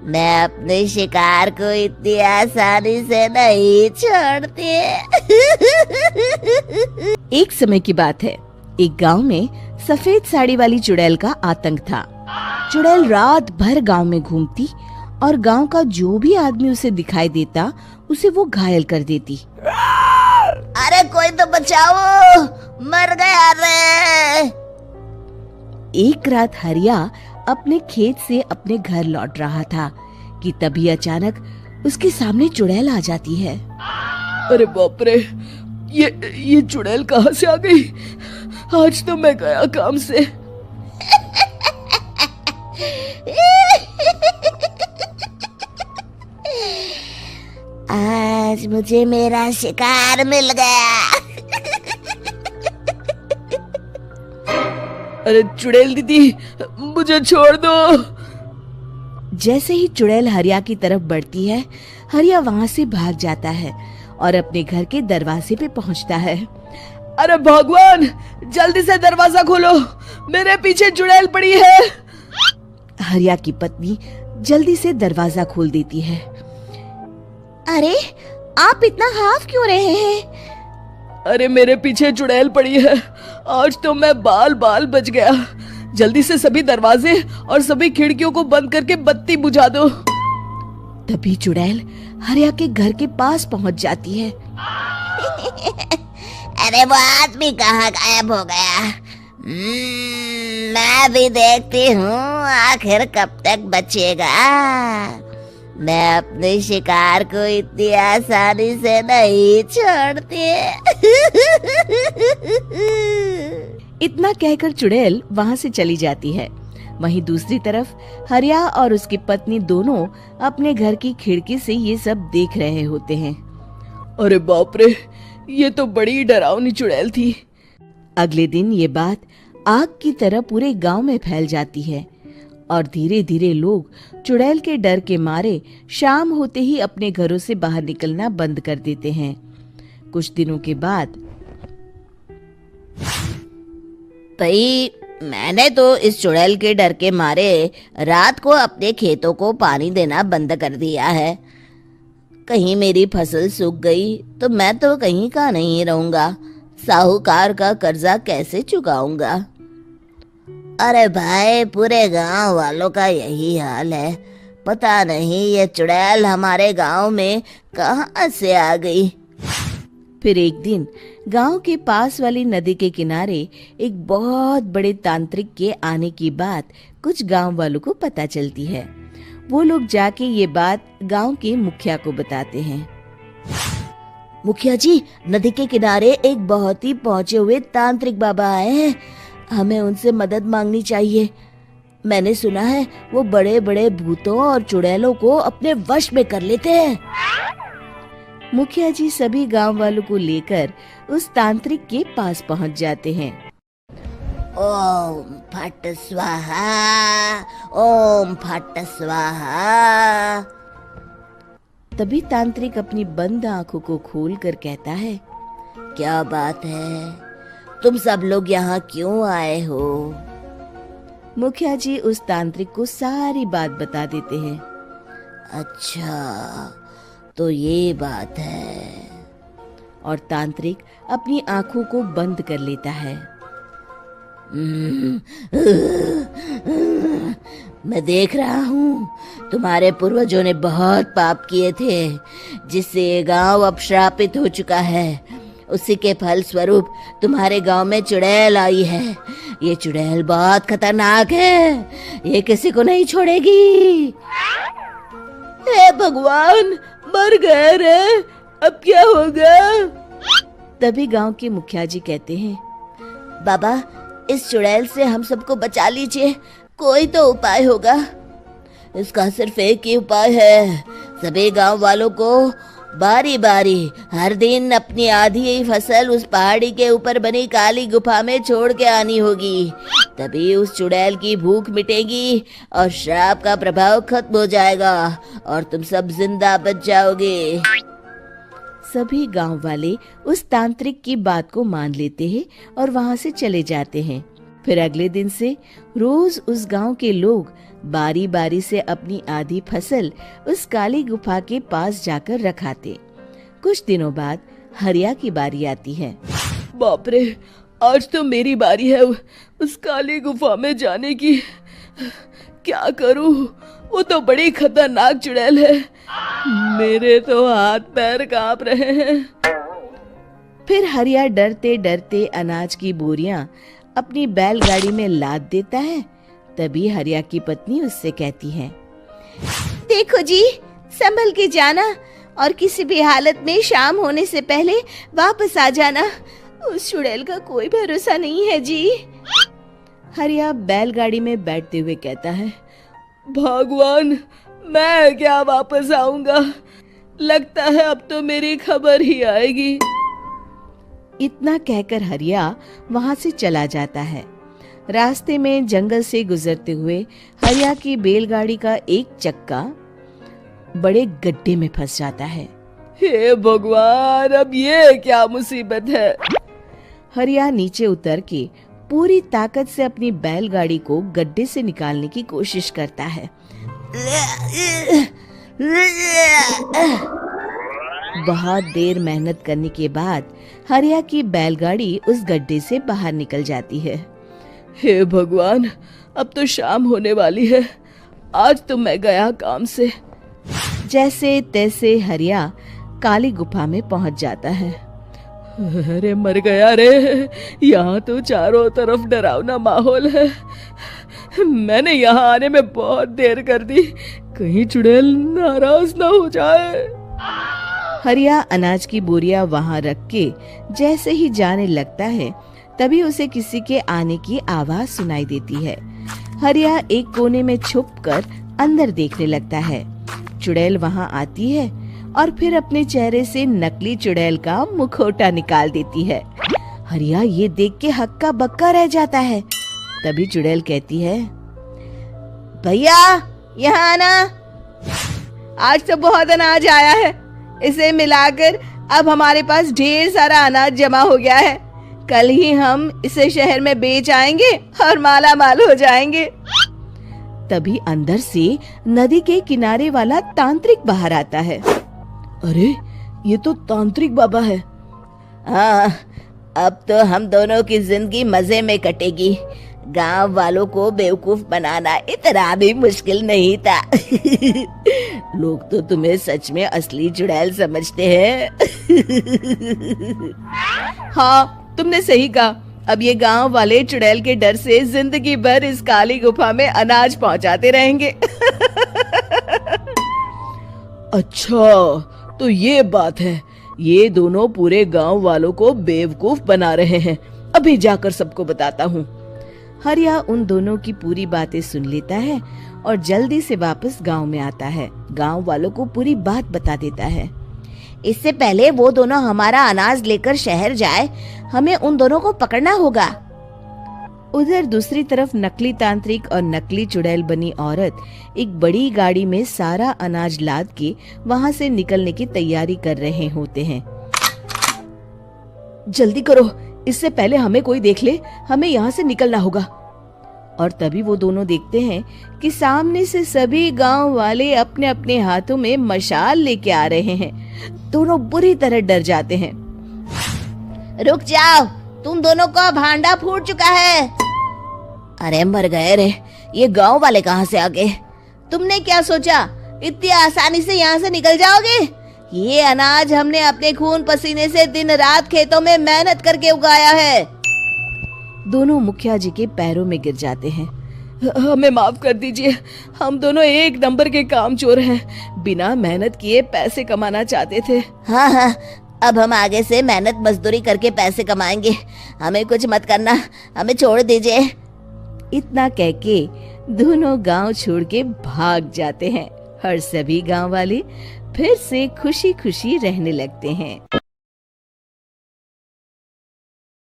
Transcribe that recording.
मैं अपने शिकार को इतनी आसानी से नहीं छोड़ती। एक समय की बात है, एक गांव में सफेद साड़ी वाली चुड़ैल का आतंक था। चुड़ैल रात भर गांव में घूमती और गांव का जो भी आदमी उसे दिखाई देता उसे वो घायल कर देती। अरे कोई तो बचाओ, मर गया रे। एक रात हरिया अपने खेत से अपने घर लौट रहा था कि तभी अचानक उसके सामने चुड़ैल आ जाती है। अरे बाप रे, ये चुड़ैल कहाँ से आ गई? आज तो मैं गया काम से। आज मुझे मेरा शिकार मिल गया। अरे चुड़ैल दीदी, मुझे छोड़ दो। जैसे ही चुड़ैल हरिया की तरफ बढ़ती है, हरिया वहाँ से भाग जाता है और अपने घर के दरवाजे पे पहुँचता है। अरे भगवान, जल्दी से दरवाजा खोलो, मेरे पीछे चुड़ैल पड़ी है। हरिया की पत्नी जल्दी से दरवाजा खोल देती है। अरे आप इतना हाफ क्यों रहे हैं? अरे मेरे पीछे चुड़ैल पड़ी है, आज तो मैं बाल बाल बच गया। जल्दी से सभी दरवाजे और सभी खिड़कियों को बंद करके बत्ती बुझा दो। तभी चुड़ैल हरिया के घर के पास पहुंच जाती है। अरे वो आदमी कहाँ गायब हो गया? मैं भी देखती हूँ आखिर कब तक बचेगा। मैं अपने शिकार को इतनी आसानी से नहीं छोड़ती। इतना कहकर चुड़ैल वहाँ से चली जाती है। वहीं दूसरी तरफ हरिया और उसकी पत्नी दोनों अपने घर की खिड़की से ये सब देख रहे होते हैं। अरे बाप रे, ये तो बड़ी डरावनी चुड़ैल थी। अगले दिन ये बात आग की तरह पूरे गांव में फैल जाती है और धीरे धीरे लोग चुड़ैल के डर के मारे शाम होते ही अपने घरों से बाहर निकलना बंद कर देते हैं। कुछ दिनों के बाद भाई, मैंने तो इस चुड़ैल के डर के मारे रात को अपने खेतों को पानी देना बंद कर दिया है। कहीं मेरी फसल सूख गई तो मैं तो कहीं का नहीं रहूंगा। साहूकार का कर्जा कैसे चुकाऊंगा? अरे भाई, पूरे गांव वालों का यही हाल है। पता नहीं ये चुड़ैल हमारे गांव में कहां से आ गई। फिर एक दिन गांव के पास वाली नदी के किनारे एक बहुत बड़े तांत्रिक के आने की बात कुछ गांव वालों को पता चलती है। वो लोग जाके ये बात गांव के मुखिया को बताते हैं। मुखिया जी, नदी के किनारे एक बहुत ही पहुंचे हुए तांत्रिक बाबा आए हैं। हमें उनसे मदद मांगनी चाहिए। मैंने सुना है वो बड़े बड़े भूतों और चुड़ैलों को अपने वश में कर लेते हैं। मुखिया जी सभी गांव वालों को लेकर उस तांत्रिक के पास पहुंच जाते हैं। ओम फट स्वाहा, ओम फट स्वाहा। तभी तांत्रिक अपनी बंद आंखों को खोलकर कहता है, क्या बात है? तुम सब लोग यहाँ क्यों आए हो? मुखिया जी उस तांत्रिक को सारी बात बता देते हैं। अच्छा, तो ये बात है। और तांत्रिक अपनी आंखों को बंद कर लेता है। मैं देख रहा हूँ तुम्हारे पूर्वजों ने बहुत पाप किए थे, जिससे ये गांव अब श्रापित हो चुका है। उसी के फल स्वरूप तुम्हारे गांव में चुड़ैल आई है। ये चुड़ैल बहुत खतरनाक है, ये किसी को नहीं छोड़ेगी। हे भगवान, मर गए रे, अब क्या होगा? तभी गांव के मुखिया जी कहते हैं, बाबा, इस चुड़ैल से हम सबको बचा लीजिए। कोई तो उपाय होगा। इसका सिर्फ एक ही उपाय है। सभी गांव वालों को बारी बारी हर दिन अपनी आधी फसल उस पहाड़ी के ऊपर बनी काली गुफा में छोड़ के आनी होगी। तभी उस चुड़ैल की भूख मिटेगी और श्राप का प्रभाव खत्म हो जाएगा और तुम सब जिंदा बच जाओगे। सभी गांव वाले उस तांत्रिक की बात को मान लेते हैं और वहां से चले जाते हैं। फिर अगले दिन से रोज उस गांव के लोग बारी बारी से अपनी आधी फसल उस काली गुफा के पास जाकर रखाते। कुछ दिनों बाद हरिया की बारी आती है। बाप रे, आज तो मेरी बारी है उस काली गुफा में जाने की। क्या करूं, वो तो बड़ी खतरनाक चुड़ैल है। मेरे तो हाथ पैर कांप रहे हैं। फिर हरिया डरते डरते अनाज की बोरियां अपनी बैलगाड़ी में लाद देता है। तभी हरिया की पत्नी उससे कहती है, देखो जी, संभल के जाना और किसी भी हालत में शाम होने से पहले वापस आ जाना। उस चुड़ैल का कोई भरोसा नहीं है जी। हरिया बैलगाड़ी में बैठते हुए कहता है, भगवान, मैं क्या वापस आऊंगा? लगता है अब तो मेरी खबर ही आएगी। इतना कहकर हरिया वहां से चला जाता है। रास्ते में जंगल से गुजरते हुए हरिया की बैलगाड़ी का एक चक्का बड़े गड्ढे में फंस जाता है। हे भगवान, अब ये क्या मुसीबत है? हरिया नीचे उतर के पूरी ताकत से अपनी बैलगाड़ी को गड्ढे से निकालने की कोशिश करता है। बहुत देर मेहनत करने के बाद हरिया की बैलगाड़ी उस गड्ढे से बाहर निकल जाती है। हे भगवान, अब तो शाम होने वाली है। आज तो मैं गया काम से। जैसे तैसे हरिया काली गुफा में पहुंच जाता है। अरे मर गया रे, यहाँ तो चारों तरफ डरावना माहौल है। मैंने यहाँ आने में बहुत देर कर दी, कहीं चुड़ैल नाराज ना हो जाए। हरिया अनाज की बोरियां वहां रख के जैसे ही जाने लगता है, तभी उसे किसी के आने की आवाज सुनाई देती है। हरिया एक कोने में छुपकर अंदर देखने लगता है। चुड़ैल वहां आती है और फिर अपने चेहरे से नकली चुड़ैल का मुखौटा निकाल देती है। हरिया ये देख के हक्का बक्का रह जाता है। तभी चुड़ैल कहती है, भैया यहाँ आना, आज तो बहुत अनाज आया है। इसे मिलाकर अब हमारे पास ढेर सारा अनाज जमा हो गया है। कल ही हम इसे शहर में बेच आएंगे और माला माल हो जाएंगे। तभी अंदर से नदी के किनारे वाला तांत्रिक बाहर आता है। अरे, ये तो तांत्रिक बाबा है। हाँ, अब तो हम दोनों की जिंदगी मजे में कटेगी। गांव वालों को बेवकूफ बनाना इतना भी मुश्किल नहीं था। लोग तो तुम्हें सच में असली चुड़ैल समझते हैं। हाँ, तुमने सही कहा। अब ये गांव वाले चुड़ैल के डर से जिंदगी भर इस काली गुफा में अनाज पहुंचाते रहेंगे। अच्छा, तो ये बात है। ये दोनों पूरे गांव वालों को बेवकूफ बना रहे हैं। अभी जाकर सबको बताता हूँ। हरिया उन दोनों की पूरी बातें सुन लेता है और जल्दी से वापस गांव में आता है। गांव वालों को पूरी बात बता देता है। इससे पहले वो दोनों हमारा अनाज लेकर शहर जाए, हमें उन दोनों को पकड़ना होगा। उधर दूसरी तरफ नकली तांत्रिक और नकली चुड़ैल बनी औरत एक बड़ी गाड़ी में सारा अनाज लाद के वहां से निकलने की तैयारी कर रहे होते हैं। जल्दी करो, इससे पहले हमें कोई देख ले। हमें यहाँ से निकलना होगा। और तभी वो दोनों देखते हैं कि सामने से सभी गांव वाले अपने अपने हाथों में मशाल लेके आ रहे हैं। दोनों बुरी तरह डर जाते हैं। रुक जाओ, तुम दोनों का भांडा फूट चुका है। अरे मर गए रे, ये गांव वाले कहाँ से आ गए? तुमने क्या सोचा इतनी आसानी से यहाँ से निकल जाओगे? ये अनाज हमने अपने खून पसीने से दिन रात खेतों में मेहनत करके उगाया है। दोनों मुखिया जी के पैरों में गिर जाते हैं। हमें माफ कर दीजिए, हम दोनों एक नंबर के कामचोर हैं। बिना मेहनत किए पैसे कमाना चाहते थे। हाँ हाँ, अब हम आगे से मेहनत मजदूरी करके पैसे कमाएंगे। हमें कुछ मत करना, हमें छोड़ दीजिए। इतना कह के दोनों गांव छोड़ के भाग जाते हैं और सभी गांव वाले फिर से खुशी खुशी रहने लगते हैं।